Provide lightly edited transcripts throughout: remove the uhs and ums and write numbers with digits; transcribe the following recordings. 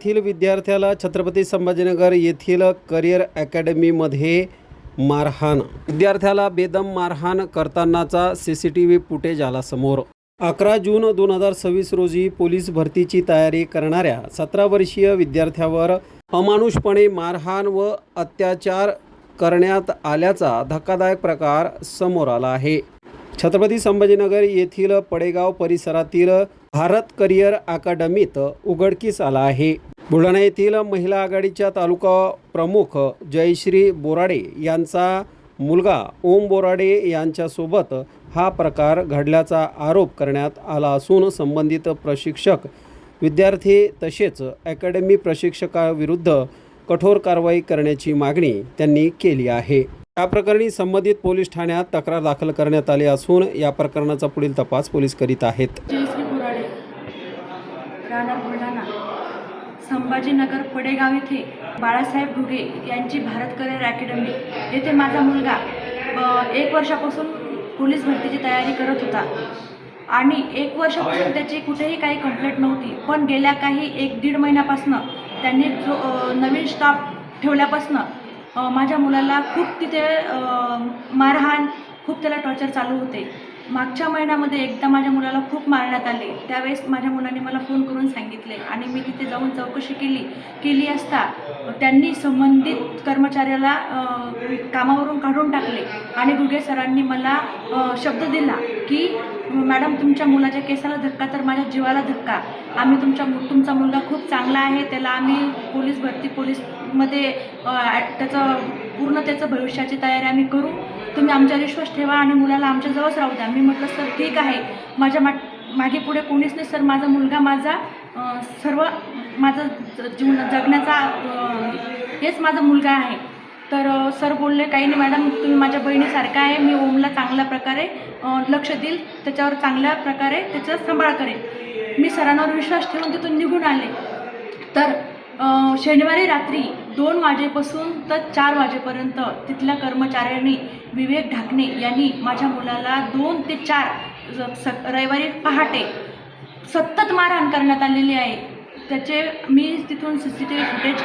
येथील विद्यार्थ्याला छत्रपती संभाजीनगर येथील करिअर अकॅडमीमध्ये मारहाण। विद्यार्थ्याला बेदम मारहाण करतानाचा CCTV फुटेज आला समोर। 11 जून 2026 रोजी पोलीस भरतीची तयारी करणाऱ्या 17 वर्षीय विद्यार्थ्यावर अमानुषपणे मारहाण व अत्याचार करण्यात आल्याचा धक्कादायक प्रकार समोर आला आहे। छत्रपती संभाजीनगर येथील पडेगाव परिसरातील भारत करिअर अकादमीत उघडकीस आला आहे। बुलढाणा येथील महिला आघाडीच्या तालुका प्रमुख जयश्री बोराडे यांचा मुलगा ओम बोराडे यांच्यासोबत हा प्रकार घडल्याचा आरोप करण्यात आला असून संबंधित प्रशिक्षक, विद्यार्थी तसेच अकॅडमी प्रशिक्षकाविरुद्ध कठोर कारवाई करण्याची मागणी त्यांनी केली आहे। या प्रकरणी संबंधित पोलीस ठाण्यात तक्रार दाखल करण्यात आली असून या प्रकरणाचा पुढील तपास पोलीस करीत आहेत। जयश्री बोराडे, राहणार बुलढाणा, संभाजीनगर पडेगाव येथे बाळासाहेब घुगे यांची भारत करिअर अकॅडमी येथे माझा मुलगा 1 वर्षापासून पोलीस भरतीची तयारी करत होता आणि 1 वर्षापासून त्याची कुठेही काही कंप्लेंट नव्हती। पण गेल्या काही 1-1.5 महिन्यापासून त्यांनी जो नवीन स्टाफ ठेवल्यापासून माझ्या मुलाला खूप तिथे मारहाण, खूप त्याला टॉर्चर चालू होते। मागच्या महिन्यामध्ये एकदा माझ्या मुलाला खूप मारण्यात आले। त्यावेळेस माझ्या मुलाने मला फोन करून सांगितले आणि मी तिथे जाऊन चौकशी केली असता त्यांनी संबंधित कर्मचाऱ्याला कामावरून काढून टाकले आणि घुगे सरांनी मला शब्द दिला की मॅडम, तुमच्या मुलाच्या केसाला धक्का तर माझ्या जीवाला धक्का। आम्ही तुमचा मुलगा खूप चांगला आहे, त्याला आम्ही पोलीसमध्ये त्याचं भविष्याची तयारी आम्ही करू, तुम्ही आमच्यावर विश्वास ठेवा आणि मुलाला आमच्याजवळच राहू द्या। मी म्हटलं सर ठीक आहे, माझ्या मागे पुढे कोणीच नाही सर, माझा मुलगा सर्व माझं जीवन जगण्याचा हेच माझा मुलगा आहे। तर सर बोलले काही नाही मॅडम, तुम्ही माझ्या बहिणीसारखा आहे, मी ओमला चांगल्या प्रकारे लक्ष देईल, त्याच्यावर चांगल्या प्रकारे त्याचा सांभाळ करेन। मी सरांवर विश्वास ठेवून तिथून निघून आले। तर शनिवारी रात्री 2 वाजेपासून तर 4 वाजेपर्यंत तिथल्या कर्मचाऱ्यांनी विवेक ढाकणे यांनी माझ्या मुलाला 2 ते 4 रविवारी पहाटे सतत मारहाण करण्यात आलेली आहे। त्याचे मी तिथून CCTV फुटेज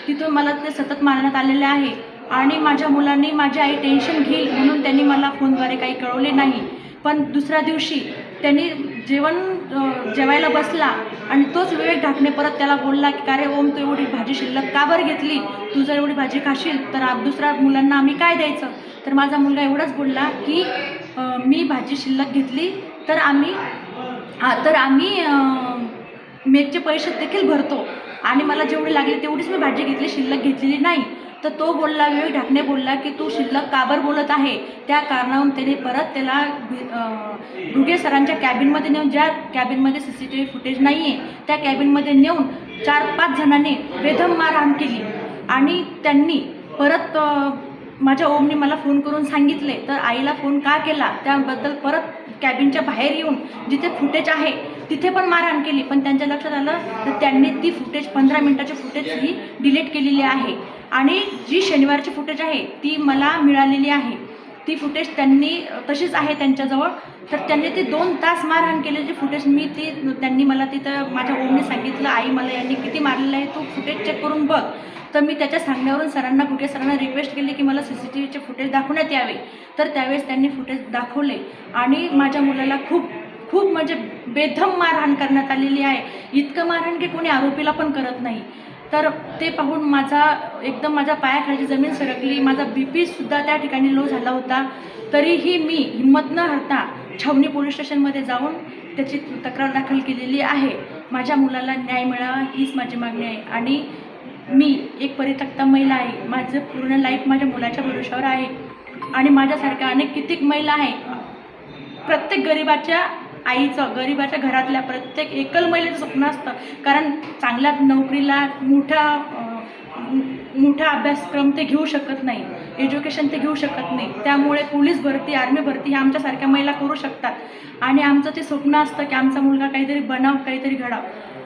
तिथून मला ते सतत मारण्यात आलेले आहे आणि माझ्या मुलांनी, माझी आई टेन्शन घेईल म्हणून त्यांनी मला फोनद्वारे काही कळवले नाही। पण दुसऱ्या दिवशी त्यांनी जेवायला बसला आणि तोच विवेक ढाकणे परत त्याला बोलला की का रे ओम, तू एवढी भाजी शिल्लक का बरं घेतली, तू जर एवढी भाजी खाशील तर दुसऱ्या मुलांना आम्ही काय द्यायचं। तर माझा मुलगा एवढंच बोलला की मी भाजी शिल्लक घेतली तर आम्ही मेसचे पैसे देखील भरतो आणि मला जेवढी लागली तेवढीच मी भाजी घेतली, शिल्लक घेतलेली नाही। तर तो बोलला, विवेक ढाकणे बोलला की तू शिल्लक का बरं बोलत आहे। त्या कारणावरून त्याने परत त्याला घुगे सरांच्या कॅबिनमध्ये नेऊन, ज्या कॅबिनमध्ये CCTV फुटेज नाही आहे त्या कॅबिनमध्ये नेऊन 4-5 जणांनी बेदम मारहाण केली आणि त्यांनी परत माझ्या ओमने मला फोन करून सांगितले। तर आईला फोन का केला त्याबद्दल परत कॅबिनच्या बाहेर येऊन जिथे फुटेज आहे तिथे पण मारहाण केली। पण त्यांच्या लक्षात आलं तर त्यांनी ती फुटेज 15 मिनिटाची फुटेज ही डिलीट केलेली आहे आणि जी शनिवारची फुटेज आहे ती मला मिळालेली आहे। ती फुटेज त्यांनी तशीच आहे त्यांच्याजवळ। तर त्यांनी ती 2 तास मारहाण केलेली फुटेज त्यांनी मला तिथं माझ्या ओमने सांगितलं, आई मला यांनी किती मारलेलं आहे, तू फुटेज चेक करून बघ। तर मी त्याच्या सांगण्यावरून सरांना, घुगे सरांना रिक्वेस्ट केली की मला CCTVचे फुटेज दाखवण्यात यावे। तर त्यावेळेस त्यांनी फुटेज दाखवले आणि माझ्या मुलाला खूप म्हणजे बेदम मारहाण करण्यात आलेली आहे। इतकं मारहाण की कोणी आरोपीला पण करत नाही। तर ते पाहून माझ्या पायाखालची जमीन सरकली, माझा BP सुद्धा त्या ठिकाणी लो झाला होता। तरीही मी हिंमत न हरता छावणी पोलीस स्टेशनमध्ये जाऊन त्याची तक्रार दाखल केलेली आहे। माझ्या मुलाला न्याय मिळावा हीच माझी मागणी आहे आणि मी एक परित्यक्ता महिला आहे, माझं पूर्ण लाईफ माझ्या मुलाच्या भरोशावर आहे आणि माझ्यासारख्या अनेक कित्येक महिला आहे। प्रत्येक गरिबाच्या आईचं, गरिबाच्या घरातल्या प्रत्येक एकल महिलेचं स्वप्न असतं, कारण चांगल्या नोकरीला मोठा अभ्यासक्रम ते घेऊ शकत नाही, एज्युकेशन ते घेऊ शकत नाही। त्यामुळे पोलीस भरती, आर्मी भरती हे आमच्यासारख्या महिला करू शकतात आणि आमचं ते स्वप्न असतं की आमचा मुलगा काहीतरी बनाव, काहीतरी घडाव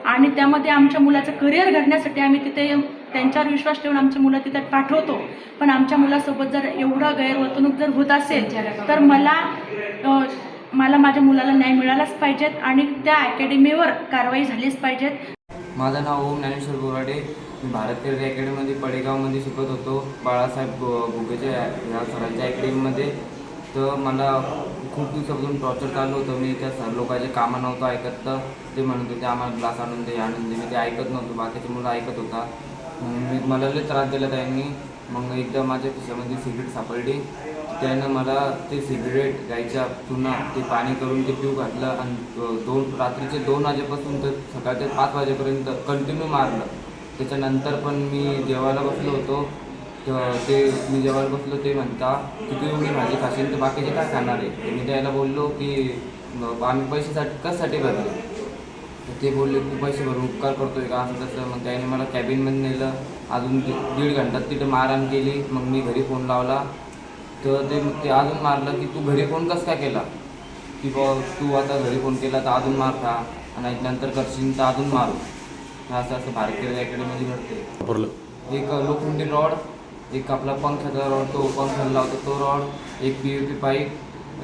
आणि त्यामध्ये आमच्या मुलाचं करिअर घडण्यासाठी आम्ही तिथे त्यांच्यावर विश्वास ठेवून आमच्या मुलं तिथे पाठवतो। पण आमच्या मुलासोबत जर एवढं गैरवर्तणूक जर होत असेल तर मला माझ्या मुलाला न्याय मिळालाच पाहिजेत आणि त्या अकॅडमीवर कारवाई झालीच पाहिजेत। माझं नाव ओम ज्ञानेश्वर बोराडे. मी भारत करिअर अकॅडमीमध्ये पडेगावमध्ये शिकत होतो, बाळासाहेब घुगेच्या ह्या सरांच्या अकॅडमीमध्ये. तर मला खूप दिवसापासून टॉर्चर चालू होतं. मी त्या सर लोकांचे कामं नव्हतं ऐकत, तर ते म्हणत होते आम्हाला ग्लास आणून दे आणून दे. मी ते ऐकत नव्हतो, बाकीचे मुलं ऐकत होता. मला लय त्रास दिला त्यांनी. मग एकदा माझ्या खिशामध्ये सिगरेट सापडली. त्यानं मला ते सिगरेट द्यायच्या पुन्हा ते पाणी करून ते पिऊ घातलं आणि रात्रीचे 2 वाजेपासून तर सकाळचे 5 वाजेपर्यंत कंटिन्यू मारलं. त्याच्यानंतर पण मी जेवायला बसलो होतो, तर मी जेवायला बसलो ते म्हणता की तू एवढी भाजी खाशील तर बाकीचे काय खाणार आहे. तर मी त्याला बोललो की आम्ही पैशासाठी कशासाठी भरले. तर ते बोलले तू पैसे भरून उपकार करतोय का असं तसं. मग त्याने मला कॅबिनमध्ये नेलं. अजून 1.5 घंटात तिथं मारहाण केली. मग मी घरी फोन लावला तर ते अजून मारलं की तू घरी फोन कसं काय केला, की तू आता घरी फोन केला तर अजून मार खा आणि नंतर करशील तर अजून मारू. असं भारतीय अकॅडमीमध्ये घडते. एक लोखंडी रॉड, एक आपला पंख्याचा रॉड, तो पंख्याला लावतो तो रॉड, एक PVP पाईप,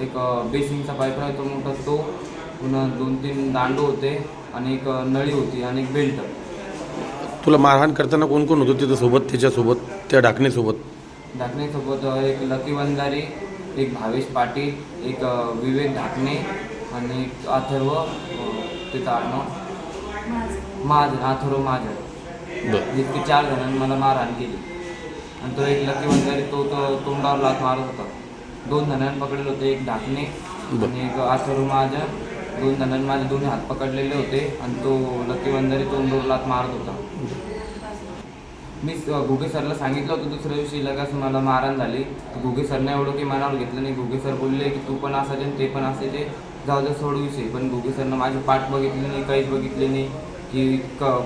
एक बेसिंगचा पाईप राहतो मोठा तो, पुन्हा 2-3 दांडू होते आणि एक नळी होती आणि एक बेल्ट. तुला मारहाण करताना कोण कोण होतं तिथं सोबत, त्याच्यासोबत, त्या ढाकणेसोबत? ढाकणेसोबत एक लकी वंजारी, एक भावेश पाटील, एक विवेक ढाकणे आणि एक अथर्व ते अथर्व माझं. इतके 4 जणांनी मला मारहाण केली. आणि तो एक लकी वंजारी तो तोंडावर लाथ मारत होता. 2 जणांनी पकडले होते, एक ढाकणे आणि एक अथर्व माझ्या. 2 जणांनी माझे दोन्ही हात पकडलेले होते आणि तो लकी वंजारी तोंडावर लाथ मारत होता. मी घुगे सरला सांगितलं होतं दुसऱ्या दिवशी लगेच मला मारहाण झाली. घुगे सरने एवढं काही मनावर घेतलं नाही. घुगे सर बोलले की तू पण असायचे आणि ते पण असायचे, जाऊ दे सोड विषय. पण घुगे सरनं माझी पाठ बघितली नाही, काहीच बघितले नाही की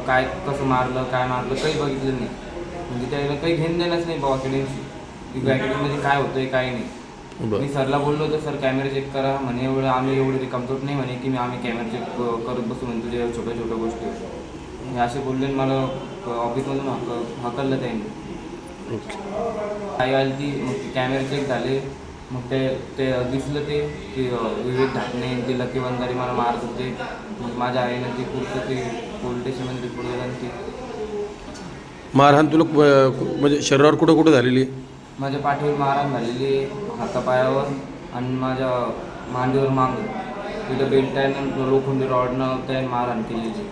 काय कसं मारलं काय मारलं काही बघितलं नाही. म्हणजे त्याला काही घेणं देणंच नाही बाबा अकॅडमीशी, की अकॅडमीमध्ये काय होतं आहे काय नाही. मी सरला बोललो होतो सर कॅमेरा चेक करा म्हणे. आम्ही एवढे कमजोर नाही म्हणे की आम्ही कॅमेरा चेक करत बसू म्हणजे तुझ्या छोट्या छोट्या गोष्टी हे असे बोलले. मला ऑफिसमधून हकललं त्यांनी. आई आली ती, मग ते कॅमेरा चेक झाले. मग ते दिसलं ते की विवेक ढाकणे ते लकी वंजारी मला मारत होते. मग माझ्या आईनं ते पुढचं ते पोलीस स्टेशनमध्ये रिपोर्ट दिला. आणि ते मारहाण तुला म्हणजे शरीरावर कुठं कुठं झालेली आहे? माझ्या पाठीवर मारहाण झालेली, हातापायावर आणि माझ्या मांडीवर मागं तिथं बेल्टानं लोखंडी रॉडनं त्याने मारहाण केलेली.